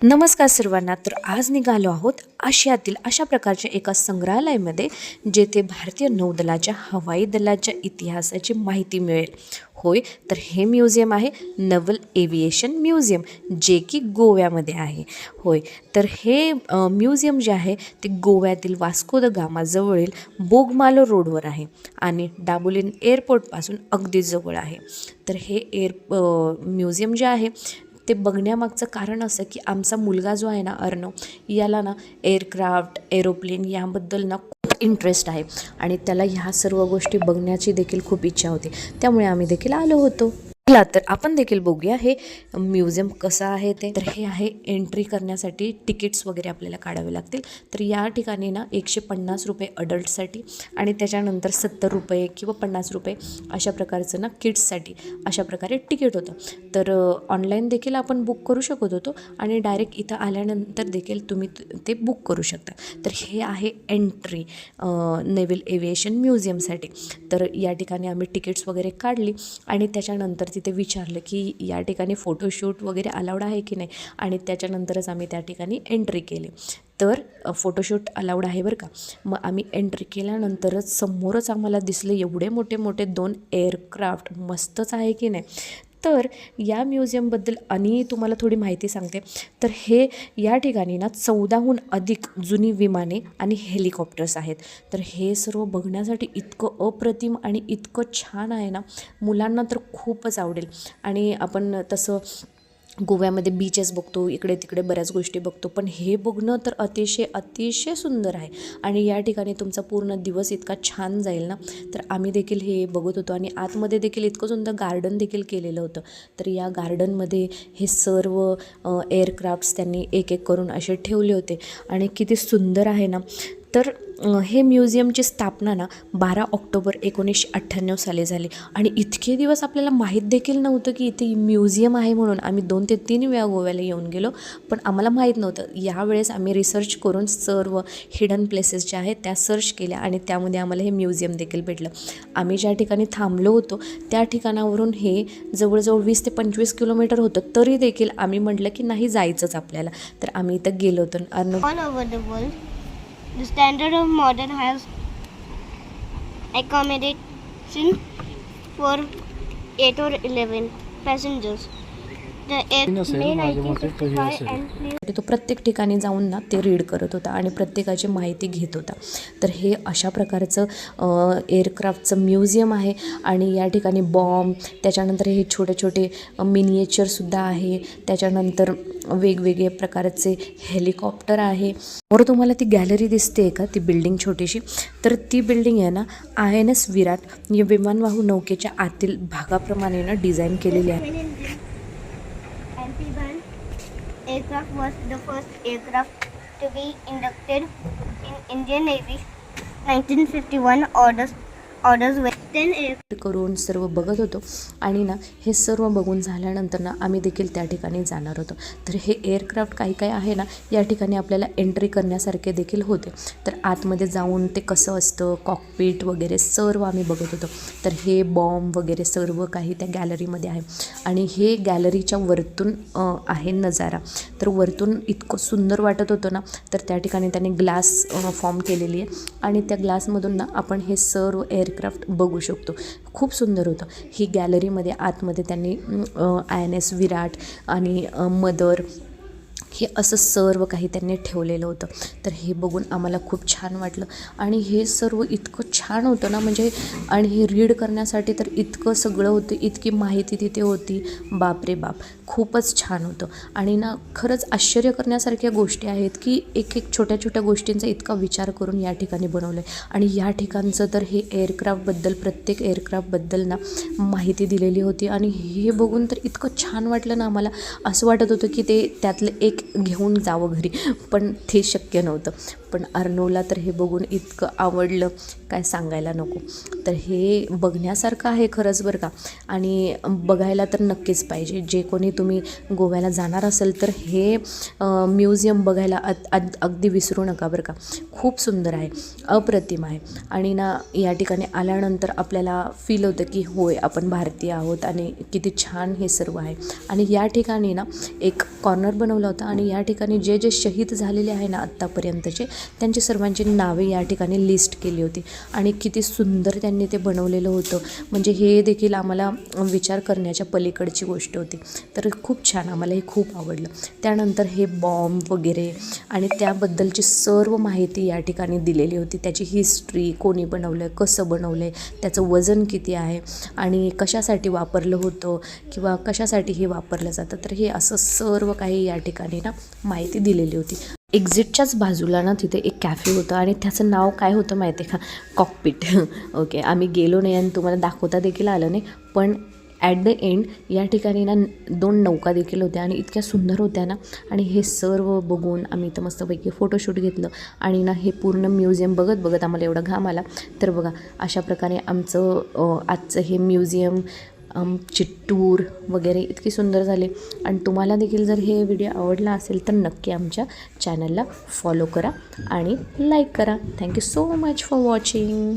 नमस्कार सर्वांना. तर आज निघालो आहोत आशियातील अशा प्रकारच्या एका संग्रहालयामध्ये जेथे भारतीय नौदलाच्या हवाई दलाच्या इतिहासाची माहिती मिळेल. होय, तर हे म्युझियम आहे नवल एव्हिएशन म्युझियम, जे की गोव्यामध्ये आहे. होय, तर हे म्युझियम जे आहे ते गोव्यातील वास्को द गामाजवळील बोगमालो रोडवर आहे आणि डाबोलिन एअरपोर्टपासून अगदी जवळ आहे. तर हे म्युझियम जे आहे ते बघण्यामागचं कारण असं की आमचा मुलगा जो आहे ना, अर्णव, याला ना एअरक्राफ्ट, एरोप्लेन याबद्दल ना खूप इंटरेस्ट आहे आणि त्याला ह्या सर्व गोष्टी बघण्याची देखील खूप इच्छा होती. त्यामुळे आम्ही देखील आलो होतो. चला तर आपण देखील बघूया हे म्युझियम कसं आहे ते. तर हे आहे, एंट्री करण्यासाठी तिकीट्स वगैरे आपल्याला काढावे लागतील. तर या ठिकाणी ना 150 रुपये अडल्टसाठी आणि त्याच्यानंतर 70 रुपये किंवा 50 रुपये अशा प्रकारचं ना किड्ससाठी अशा प्रकारे तिकीट होतं. तर ऑनलाईन देखील आपण बुक करू शकत होतो आणि डायरेक्ट इथं आल्यानंतर देखील तुम्ही ते बुक करू शकता. तर हे आहे एंट्री नेव्हल एव्हिएशन म्युझियमसाठी. तर या ठिकाणी आम्ही तिकीट्स वगैरे काढली आणि त्याच्यानंतर तिथे विचारलं की या ठिकाणी फोटोशूट वगैरे अलाउड आहे की नाही, आणि त्याच्यानंतरच आम्ही त्या ठिकाणी एंट्री केली. तर फोटोशूट अलाउड आहे बरं का. मग आम्ही एंट्री केल्यानंतरच समोरच आम्हाला दिसले एवढे मोठे मोठे 2 एअरक्राफ्ट. मस्तच आहे की नाही. तर या म्युझियमबद्दल आणि तुम्हाला थोडी माहिती सांगते. तर हे या ठिकाणी ना 14हून अधिक जुनी विमाने आणि हेलिकॉप्टर्स आहेत. तर हे सर्व बघण्यासाठी इतकं अप्रतिम आणि इतकं छान आहे ना, मुलांना तर खूपच आवडेल. आणि आपण तसं गोव्यामध्ये बीचेस बघतो, इकडे तिकडे बऱ्याच गोष्टी बघतो, पण हे बघणं तर अतिशय अतिशय सुंदर आहे आणि या ठिकाणी तुमचा पूर्ण दिवस इतका छान जाईल ना. तर आम्ही देखील हे बघत होतो आणि आतमध्ये देखील इतकं सुंदर गार्डन देखील केलेलं होतं. तर या गार्डनमध्ये हे सर्व एअरक्राफ्ट्स त्यांनी एक एक करून असे ठेवले होते आणि किती सुंदर आहे ना. तर हे म्युझियमची स्थापना ना 12 ऑक्टोबर 1998 साली झाली आणि इतके दिवस आपल्याला माहीत देखील नव्हतं की इथे म्युझियम आहे म्हणून. आम्ही 2 ते 3 वेळा गोव्याला येऊन गेलो, पण आम्हाला माहीत नव्हतं. यावेळेस आम्ही रिसर्च करून सर्व हिडन प्लेसेस ज्या आहेत त्या सर्च केल्या आणि त्यामध्ये आम्हाला हे म्युझियम देखील भेटलं. आम्ही ज्या ठिकाणी थांबलो होतो त्या ठिकाणावरून हे जवळजवळ 20 ते 25 किलोमीटर होतं, तरी देखील आम्ही म्हटलं की नाही, जायचंच आपल्याला. तर आम्ही इथं गेलो होतो. All over the world, the standard of modern has accommodation for 8 or 11 passengers. The May 1955 and तो प्रत्येक ठिकाणी जाऊन ना ते रीड करत होता आणि प्रत्येकाची माहिती घेत होता. तर हे अशा प्रकारचं एअरक्राफ्टचं म्युझियम आहे आणि या ठिकाणी बॉम्ब, त्याच्यानंतर हे छोटे छोटे मिनिएचरसुद्धा आहे, त्याच्यानंतर वेगवेगळे प्रकारचे हेलिकॉप्टर आहे. और तुम्हाला ती गॅलरी दिसते का, ती बिल्डिंग छोटीशी, तर ती बिल्डिंग आहे ना INS विराट या विमानवाहू नौकेच्या आतील भागाप्रमाणे ना डिझाईन केलेली आहे. amphibious aircraft was the first aircraft to be inducted in Indian Navy 1951 orders with 10 aircraft. करून सर्व बघत होतो आणि ना हे सर्व बघून झाल्यानंतर ना आम्ही देखील त्या ठिकाणी जाणार होतो. तर हे एअरक्राफ्ट काही काही आहे ना या ठिकाणी आपल्याला एंट्री करण्यासारखे देखील होते. तर आतमध्ये जाऊन ते कसं असतं, कॉकपीट वगैरे सर्व आम्ही बघत होतो. तर हे बॉम्ब वगैरे सर्व काही त्या गॅलरीमध्ये आहे आणि हे गॅलरीच्या वरतून आहे नजारा. तर वरतून इतकं सुंदर वाटत होतं ना. तर त्या ठिकाणी त्याने ग्लास फॉर्म केलेली आहे आणि त्या ग्लासमधून ना आपण हे सर्व एअरक्राफ्ट बघू शकतो. खूप सुंदर होतं. ही गॅलरीमध्ये आतमध्ये त्यांनी INS विराट आणि मदर हे असं सर्व काही त्यांनी ठेवलेलं होतं. तर हे बघून आम्हाला खूप छान वाटलं आणि हे सर्व इतकं छान होतं ना, म्हणजे आणि हे रीड करण्यासाठी तर इतकं सगळं होतं, इतकी माहिती तिथे होती, बापरे बाप, खूपच छान होतं. आणि ना खरंच आश्चर्य करण्यासारख्या गोष्टी आहेत की एक एक छोट्या छोट्या गोष्टींचा इतका विचार करून या ठिकाणी बनवलं आहे. आणि या ठिकाणचं तर हे एअरक्राफ्टबद्दल, प्रत्येक एअरक्राफ्टबद्दल ना माहिती दिलेली होती आणि हे बघून तर इतकं छान वाटलं ना आम्हाला. असं वाटत होतं की ते त्यातलं एक घेऊन जावं घरी, पण ते शक्य नव्हतं. पण अर्णवला तर हे बघून इतकं आवडलं, काय सांगायला नको. तर हे बघण्यासारखं आहे खरंच बरं का, आणि बघायला तर नक्कीच पाहिजे. जे कोणी तुम्ही गोव्याला जाणार असेल तर हे म्युझियम बघायला अगदी विसरू नका बरं का. खूप सुंदर आहे, अप्रतिम आहे. आणि ना या ठिकाणी आल्यानंतर आपल्याला फील होतं की होय, आपण भारतीय आहोत आणि किती छान हे सर्व आहे. आणि या ठिकाणी ना एक कॉर्नर बनवला होता आणि या ठिकाणी जे जे शहीद झालेले आहे ना आत्तापर्यंतचे, त्यांची सर्वांची नावे या ठिकाणी लिस्ट केली होती आणि किती सुंदर त्यांनी ते बनवलेलं होतं. म्हणजे हे देखील आम्हाला विचार करण्याच्या पलीकडची गोष्ट होती. तर खूप छान, आम्हाला हे खूप आवडलं. त्यानंतर हे बॉम्ब वगैरे आणि त्याबद्दलची सर्व माहिती या ठिकाणी दिलेली होती. त्याची हिस्ट्री, कोणी बनवलं, कसं बनवलं आहे, त्याचं वजन किती आहे आणि कशासाठी वापरलं होतं किंवा कशासाठी हे वापरलं जातं. तर हे असं सर्व काही या ठिकाणी ना माहिती दिलेली होती. एक्झिटच्याच बाजूला ना तिथे एक कॅफे होतं आणि त्याचं नाव काय होतं माहिती आहे का? कॉकपिट. ओके, आम्ही गेलो नाही आणि तुम्हाला दाखवता देखील आलं नाही, पण ॲट द एंड या ठिकाणी ना 2 नौका देखील होत्या आणि इतक्या सुंदर होत्या ना. आणि हे सर्व बघून आम्ही इथं मस्तपैकी फोटोशूट घेतलं आणि ना हे पूर्ण म्युझियम बघत आम्हाला एवढा घाम आला. तर बघा, अशा प्रकारे आमचं आजचं हे म्युझियम ची टूर वगैरे इतकी सुंदर झाली. आणि तुम्हाला देखील जर हे व्हिडिओ आवडला असेल तर नक्की आमच्या चॅनलला फॉलो करा आणि लाईक करा. Thank you so much for watching.